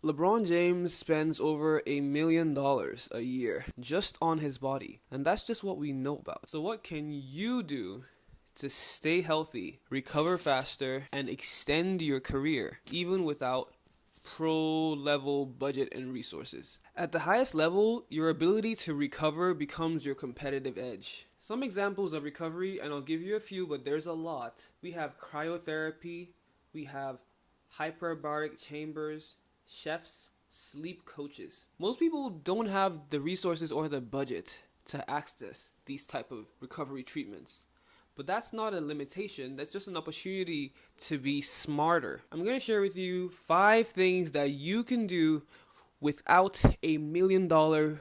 LeBron James spends over $1 million a year just on his body, and that's just what we know about. So what can you do to stay healthy, recover faster, and extend your career, even without pro-level budget and resources? At the highest level, your ability to recover becomes your competitive edge. Some examples of recovery, and I'll give you a few, but there's a lot. We have cryotherapy, we have hyperbaric chambers, chefs, sleep coaches. Most people don't have the resources or the budget to access these type of recovery treatments. But that's not a limitation, that's just an opportunity to be smarter. I'm going to share with you 5 things that you can do without $1 million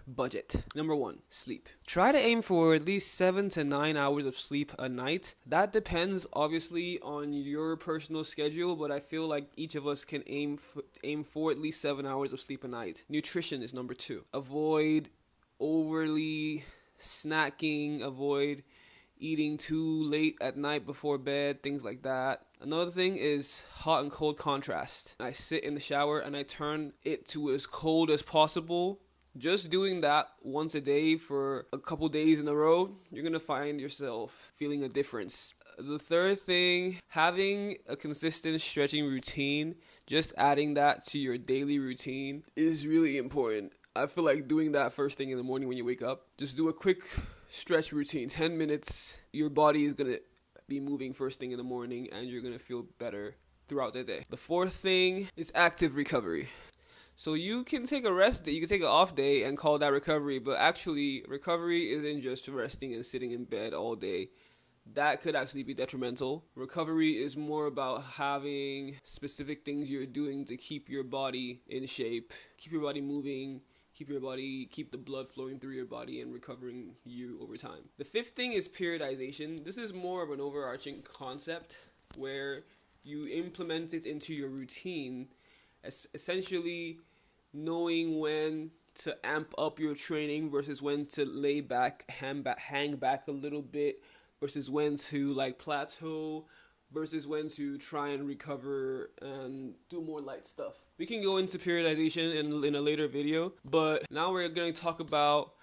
budget. Number 1, sleep. Try to aim for at least 7 to 9 hours of sleep a night. That depends obviously on your personal schedule, but I feel like each of us can aim for at least 7 hours of sleep a night. Nutrition is number 2. Avoid overly snacking, avoid eating too late at night before bed, things like that. Another thing is hot and cold contrast. I sit in the shower and I turn it to as cold as possible. Just doing that once a day for a couple days in a row, you're going to find yourself feeling a difference. The third thing, having a consistent stretching routine, just adding that to your daily routine is really important. I feel like doing that first thing in the morning when you wake up. Just do a quick stretch routine, 10 minutes. Your body is going to be moving first thing in the morning and you're going to feel better throughout the day. The fourth thing is active recovery. So you can take a rest day, you can take an off day and call that recovery, but actually recovery isn't just resting and sitting in bed all day. That could actually be detrimental. Recovery is more about having specific things you're doing to keep your body in shape, keep your body moving, keep the blood flowing through your body and recovering you over time. The fifth thing is periodization. This is more of an overarching concept where you implement it into your routine, essentially knowing when to amp up your training versus when to lay back, hang back a little bit, versus when to plateau, versus when to try and recover and do more light stuff. We can go into periodization in a later video, but now we're going to talk about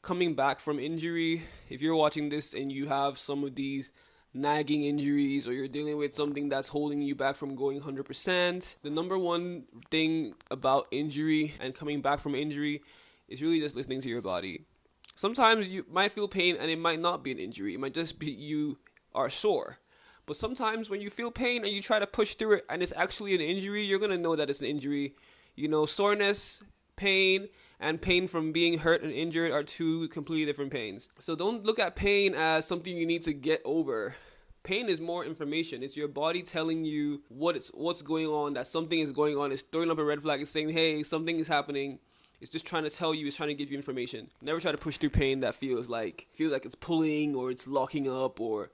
coming back from injury. If you're watching this and you have some of these nagging injuries or you're dealing with something that's holding you back from going 100%, the number one thing about injury and coming back from injury is really just listening to your body. Sometimes you might feel pain and it might not be an injury. It might just be you are sore. But sometimes when you feel pain and you try to push through it and it's actually an injury, you're going to know that it's an injury. Soreness, pain, and pain from being hurt and injured are 2 completely different pains. So don't look at pain as something you need to get over. Pain is more information. It's your body telling you what's going on, that something is going on. It's throwing up a red flag. It's saying, hey, something is happening. It's just trying to tell you, it's trying to give you information. Never try to push through pain that feels like it's pulling or it's locking up or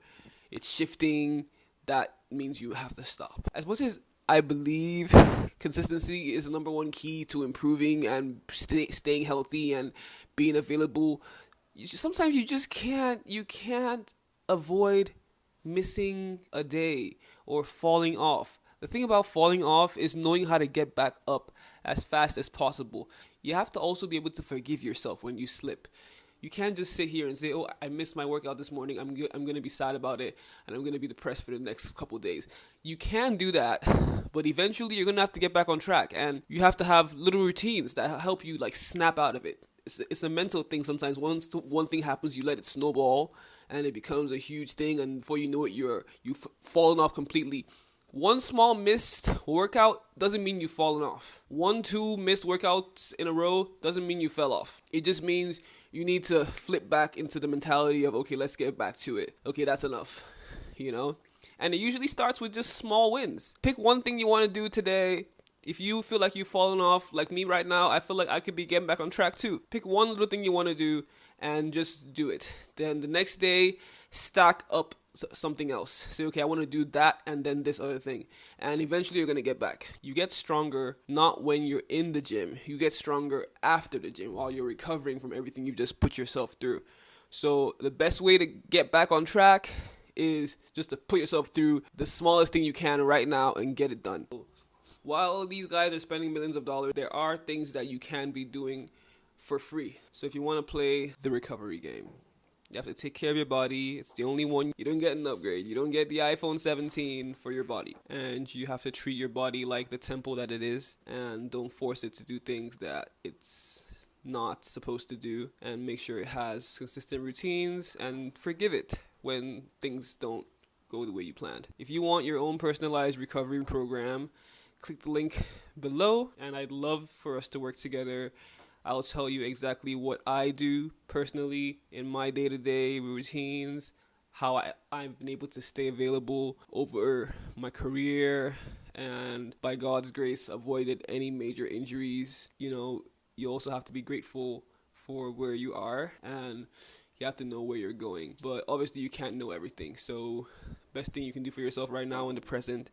it's shifting. That means you have to stop. As much as I believe consistency is the number one key to improving and staying healthy and being available, sometimes you just can't avoid missing a day or falling off. The thing about falling off is knowing how to get back up as fast as possible. You have to also be able to forgive yourself when you slip. You can't just sit here and say, oh, I missed my workout this morning. I'm going to be sad about it, and I'm going to be depressed for the next couple of days. You can do that, but eventually you're going to have to get back on track, and you have to have little routines that help you snap out of it. It's a mental thing sometimes. Once one thing happens, you let it snowball, and it becomes a huge thing, and before you know it, you've fallen off completely. One small missed workout doesn't mean you've fallen off. 1-2 missed workouts in a row doesn't mean you fell off. It just means you need to flip back into the mentality of, okay, let's get back to it. Okay, that's enough, And it usually starts with just small wins. Pick one thing you want to do today. If you feel like you've fallen off, like me right now, I feel like I could be getting back on track too. Pick one little thing you want to do and just do it. Then the next day, stack up something else. Say, okay, I want to do that and then this other thing. And eventually you're going to get back. You get stronger not when you're in the gym. You get stronger after the gym while you're recovering from everything you've just put yourself through. So the best way to get back on track is just to put yourself through the smallest thing you can right now and get it done. while these guys are spending millions of dollars, there are things that you can be doing for free. So if you want to play the recovery game, you have to take care of your body. It's the only one. You don't get an upgrade. You don't get the iPhone 17 for your body. And you have to treat your body like the temple that it is. And don't force it to do things that it's not supposed to do. And make sure it has consistent routines. And forgive it when things don't go the way you planned. If you want your own personalized recovery program, click the link below. And I'd love for us to work together. I'll tell you exactly what I do personally in my day-to-day routines, how I've been able to stay available over my career, and by God's grace, avoided any major injuries. You know, you also have to be grateful for where you are, and you have to know where you're going. But obviously, you can't know everything. So, best thing you can do for yourself right now in the present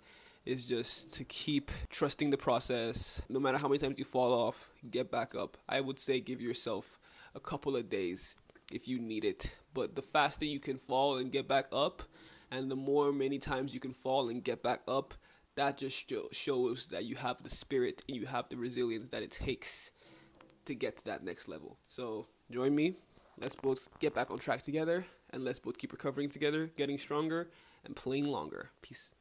is just to keep trusting the process. No matter how many times you fall off, get back up. I would say give yourself a couple of days if you need it. But the faster you can fall and get back up, and the many times you can fall and get back up, that just shows that you have the spirit and you have the resilience that it takes to get to that next level. So join me. Let's both get back on track together, and let's both keep recovering together, getting stronger, and playing longer. Peace.